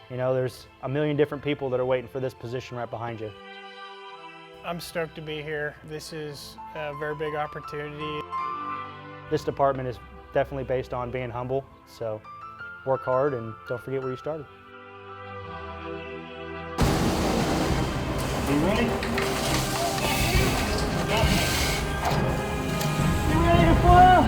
You know, there's a million different people that are waiting for this position right behind you. I'm stoked to be here. This is a very big opportunity. This department is definitely based on being humble, so work hard and don't forget where you started. You ready? You ready to fly?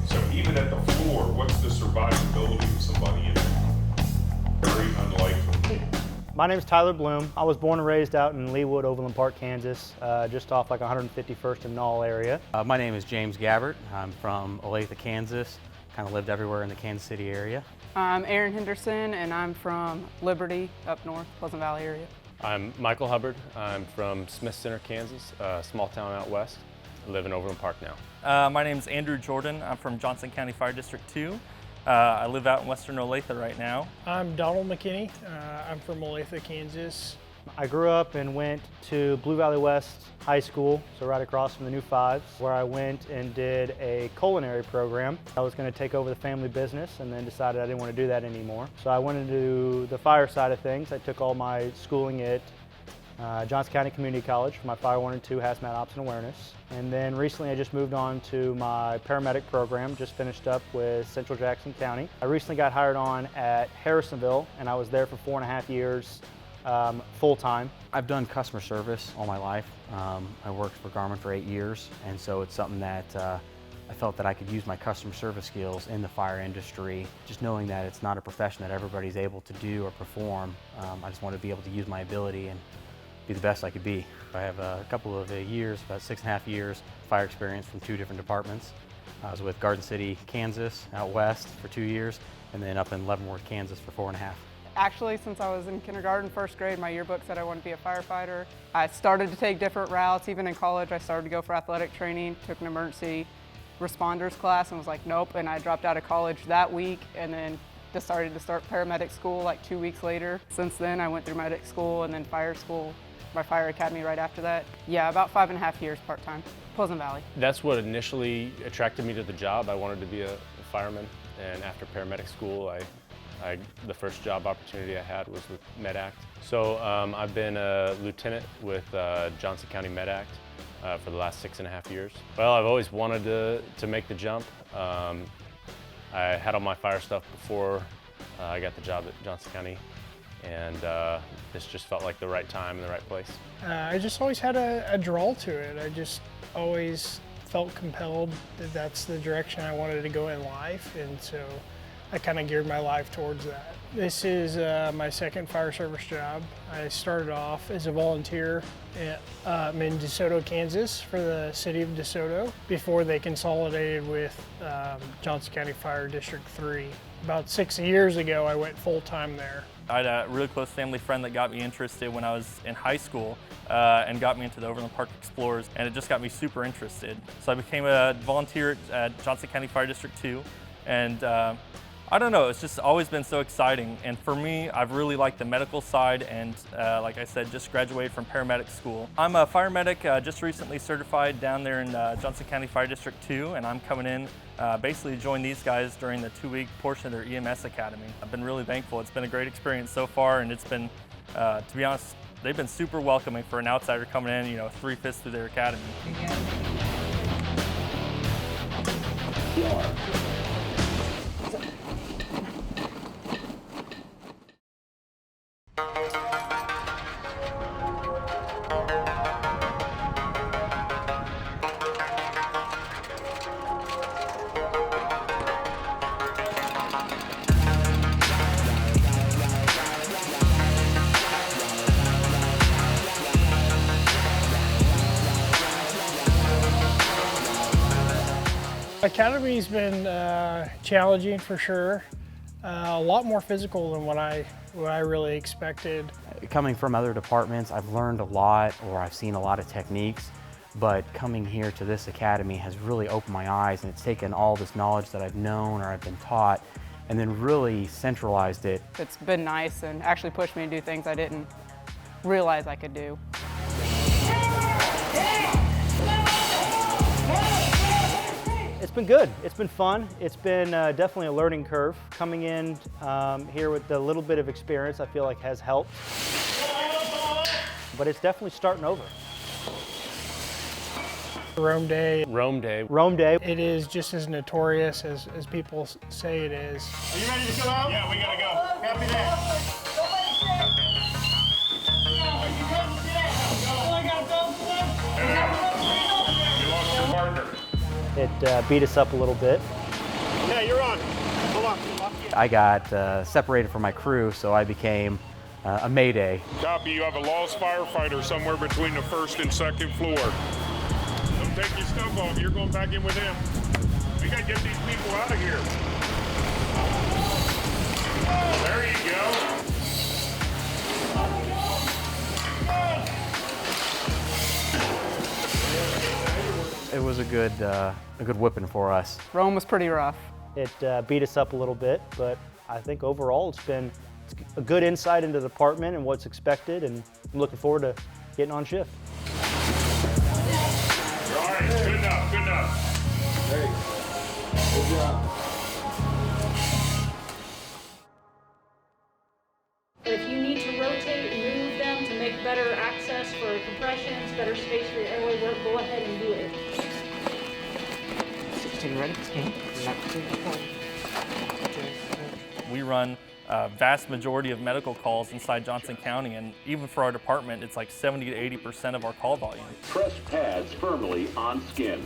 So even at the floor, what's the survivability of somebody in there? Very unlikely. My name is Tyler Bloom. I was born and raised out in Leawood, Overland Park, Kansas, just off like 151st and Knoll area. My name is James Gabbert. I'm from Olathe, Kansas. Kind of lived everywhere in the Kansas City area. I'm Aaron Henderson, and I'm from Liberty, up north, Pleasant Valley area. I'm Michael Hubbard. I'm from Smith Center, Kansas, a small town out west. I live in Overland Park now. My name is Andrew Jordan. I'm from Johnson County Fire District 2. I live out in western Olathe right now. I'm Donald McKinney. I'm from Olathe, Kansas. I grew up and went to Blue Valley West High School, so right across from the new Fives, where I went and did a culinary program. I was going to take over the family business and then decided I didn't want to do that anymore. So I went into the fire side of things. I took all my schooling at Johnson County Community College for my Fire 1 and 2 Hazmat Ops and Awareness. And then recently I just moved on to my paramedic program, just finished up with Central Jackson County. I recently got hired on at Harrisonville, and I was there for 4.5 years. Full-time. I've done customer service all my life. I worked for Garmin for 8 years, and so it's something that I felt that I could use my customer service skills in the fire industry. Just knowing that it's not a profession that everybody's able to do or perform, I just wanted to be able to use my ability and be the best I could be. I have a couple of years, about 6.5 years, fire experience from 2 different departments. I was with Garden City, Kansas, out west for 2 years, and then up in Leavenworth, Kansas for 4.5. Actually, since I was in kindergarten, first grade, my yearbook said I wanted to be a firefighter. I started to take different routes. Even in college, I started to go for athletic training, took an emergency responders class and was like, nope, and I dropped out of college that week and then decided to start paramedic school like 2 weeks later. Since then, I went through medic school and then fire school, my fire academy right after that. Yeah, about 5.5 years part-time, Pleasant Valley. That's what initially attracted me to the job. I wanted to be a fireman, and after paramedic school, the first job opportunity I had was with MedAct. So I've been a lieutenant with Johnson County MedAct for the last 6.5 years. Well, I've always wanted to make the jump. I had all my fire stuff before I got the job at Johnson County, and this just felt like the right time and the right place. I just always had a draw to it. I just always felt compelled that that's the direction I wanted to go in life, and so I kind of geared my life towards that. This is my second fire service job. I started off as a volunteer in DeSoto, Kansas for the city of DeSoto before they consolidated with Johnson County Fire District 3. About 6 years ago, I went full-time there. I had a really close family friend that got me interested when I was in high school and got me into the Overland Park Explorers, and it just got me super interested. So I became a volunteer at Johnson County Fire District 2, and I don't know, it's just always been so exciting. And for me, I've really liked the medical side and like I said, just graduated from paramedic school. I'm a fire medic, just recently certified down there in Johnson County Fire District 2, and I'm coming in basically to join these guys during the 2-week portion of their EMS Academy. I've been really thankful. It's been a great experience so far, and it's been, to be honest, they've been super welcoming for an outsider coming in, 3/5 through their academy. Academy's been challenging for sure. A lot more physical than what I really expected. Coming from other departments, I've learned a lot, or I've seen a lot of techniques, but coming here to this academy has really opened my eyes, and it's taken all this knowledge that I've known or I've been taught and then really centralized it. It's been nice and actually pushed me to do things I didn't realize I could do. It's been good. It's been fun. It's been definitely a learning curve. Coming in here with a little bit of experience, I feel like has helped. But it's definitely starting over. Rome Day. Rome Day. Rome Day. It is just as notorious as people say it is. Are you ready to go out? Yeah, we gotta go. Copy that. You lost your partner. It beat us up a little bit. Yeah, you're on. Hold on. I got separated from my crew, so I became a Mayday. Copy, you have a lost firefighter somewhere between the first and second floor. Don't take your stuff off, you're going back in with him. We gotta get these people out of here. There you go. It was a good whipping for us. Rome was pretty rough. It beat us up a little bit, but I think overall it's been a good insight into the department and what's expected, and I'm looking forward to getting on shift. All right, good enough, good enough. Good job. If you need to rotate and move them to make better access for compressions, better space for your airway work, go ahead and do it. 16 ready? We run a vast majority of medical calls inside Johnson County, and even for our department, it's like 70 to 80% of our call volume. Press pads firmly on skin.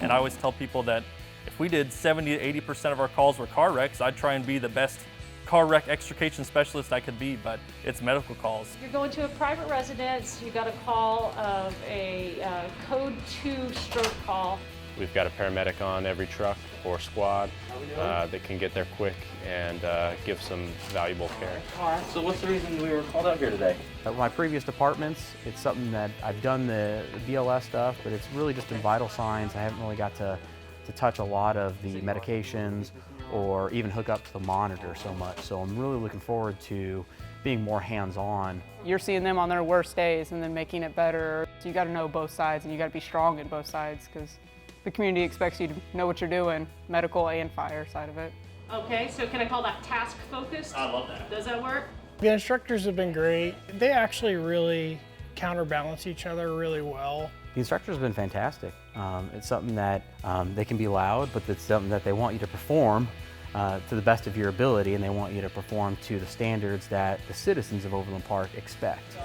And I always tell people that if we did 70 to 80% of our calls were car wrecks, I'd try and be the best car wreck extrication specialist I could be, but it's medical calls. If you're going to a private residence, you got a call of a code 2 stroke call. We've got a paramedic on every truck or squad that can get there quick and give some valuable care. So what's the reason we were called out here today? At my previous departments, it's something that I've done the BLS stuff, but it's really just in vital signs. I haven't really got to touch a lot of the medications or even hook up to the monitor so much. So I'm really looking forward to being more hands-on. You're seeing them on their worst days and then making it better. So you got to know both sides, and you got to be strong in both sides, because the community expects you to know what you're doing, medical and fire side of it. Okay, so can I call that task focused? I love that. Does that work? The instructors have been great. They actually really counterbalance each other really well. The instructors have been fantastic. It's something that they can be loud, but it's something that they want you to perform to the best of your ability, and they want you to perform to the standards that the citizens of Overland Park expect.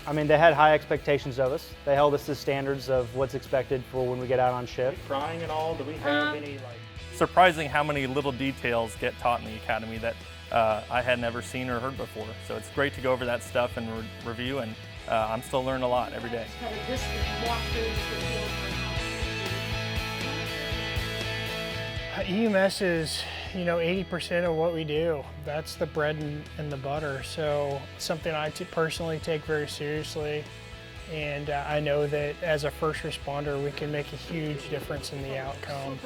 I mean, they had high expectations of us. They held us to standards of what's expected for when we get out on shift. Crying and all, do we have any Surprising how many little details get taught in the academy that I had never seen or heard before. So it's great to go over that stuff and review, and I'm still learning a lot every day. Kind of just walk through the field. EMS is, 80% of what we do. That's the bread and the butter. So it's something I personally take very seriously. And I know that as a first responder, we can make a huge difference in the outcome.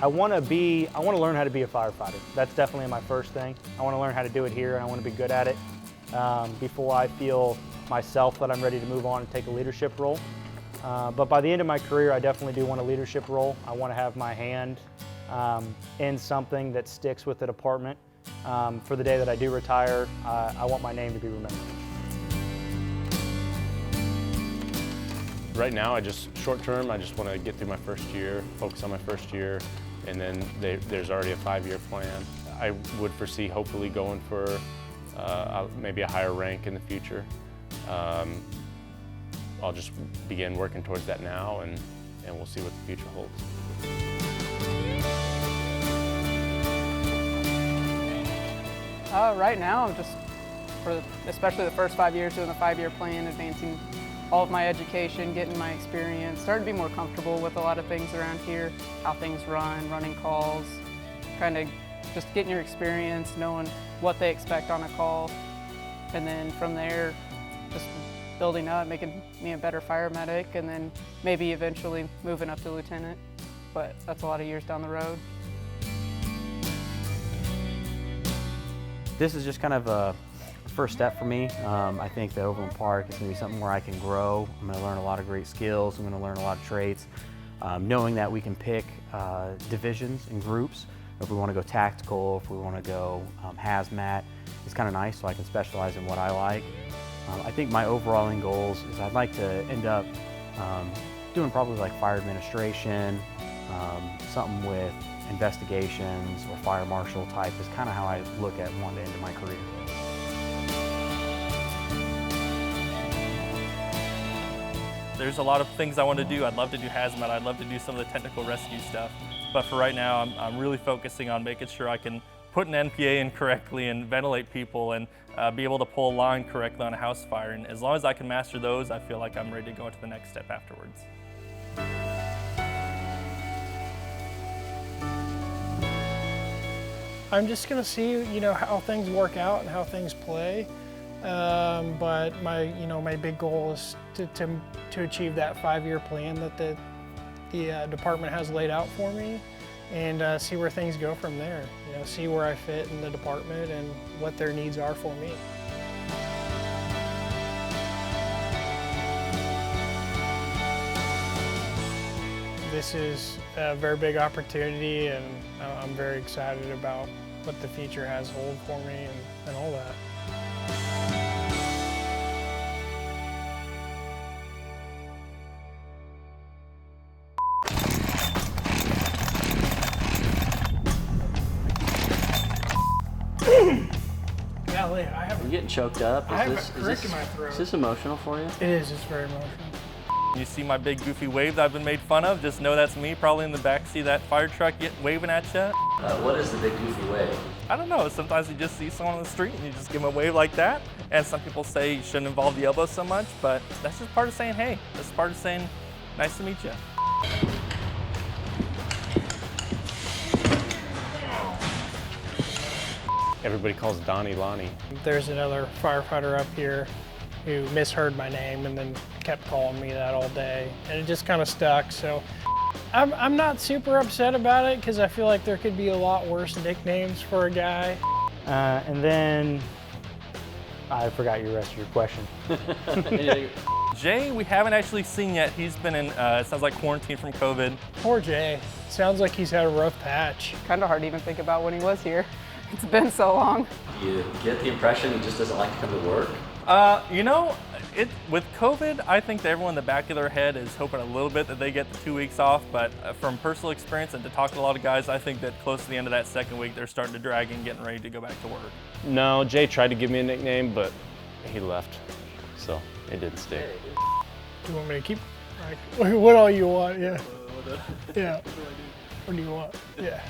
I want to learn how to be a firefighter. That's definitely my first thing. I want to learn how to do it here, and I want to be good at it before I feel myself that I'm ready to move on and take a leadership role. But by the end of my career, I definitely do want a leadership role. I want to have my hand in something that sticks with the department. For the day that I do retire, I want my name to be remembered. Right now, short term, I just want to get through my first year, focus on my first year, and then there's already a 5-year plan. I would foresee hopefully going for maybe a higher rank in the future. I'll just begin working towards that now, and we'll see what the future holds. Right now, I'm just especially the first 5 years doing the 5-year plan, advancing all of my education, getting my experience, started to be more comfortable with a lot of things around here, how things run, running calls, kind of just getting your experience, knowing what they expect on a call, and then from there, just building up, making me a better fire medic, and then maybe eventually moving up to lieutenant, but that's a lot of years down the road. This is just kind of a first step for me. I think that Overland Park is going to be something where I can grow. I'm going to learn a lot of great skills. I'm going to learn a lot of traits. Knowing that we can pick divisions and groups. If we want to go tactical, if we want to go hazmat, it's kind of nice so I can specialize in what I like. I think my overall end goals is I'd like to end up doing probably like fire administration, something with investigations or fire marshal type is kind of how I look at wanting to end my career. There's a lot of things I want to do. I'd love to do hazmat. I'd love to do some of the technical rescue stuff. But for right now, I'm really focusing on making sure I can put an NPA in correctly and ventilate people and be able to pull a line correctly on a house fire. And as long as I can master those, I feel like I'm ready to go into the next step afterwards. I'm just gonna see, how things work out and how things play. But my big goal is to achieve that 5-year plan that the department has laid out for me, and see where things go from there. See where I fit in the department and what their needs are for me. This is a very big opportunity, and I'm very excited about what the future has hold for me and all that. Golly, You're getting choked up. I have a crick in my throat. Is this emotional for you? It is. It's very emotional. You see my big goofy wave that I've been made fun of, just know that's me probably in the backseat of that fire truck waving at you. What is the big goofy wave? I don't know, sometimes you just see someone on the street and you just give them a wave like that. And some people say you shouldn't involve the elbow so much, but that's just part of saying hey. That's part of saying nice to meet you. Everybody calls Donnie Lonnie. There's another firefighter up here who misheard my name and then kept calling me that all day, and it just kind of stuck. So I'm not super upset about it because I feel like there could be a lot worse nicknames for a guy. And then I forgot your rest of your question. Jay, we haven't actually seen yet. He's been in, it sounds like quarantine from COVID. Poor Jay. Sounds like he's had a rough patch. Kind of hard to even think about when he was here. It's been so long. You get the impression he just doesn't like to come to work? With COVID, I think that everyone in the back of their head is hoping a little bit that they get the 2 weeks off, but from personal experience and to talk to a lot of guys, I think that close to the end of that second week, they're starting to drag and getting ready to go back to work. No, Jay tried to give me a nickname, but he left, so it didn't stick. Do you want me to keep? Like, what all you want? Yeah. Yeah. What do you want? Yeah.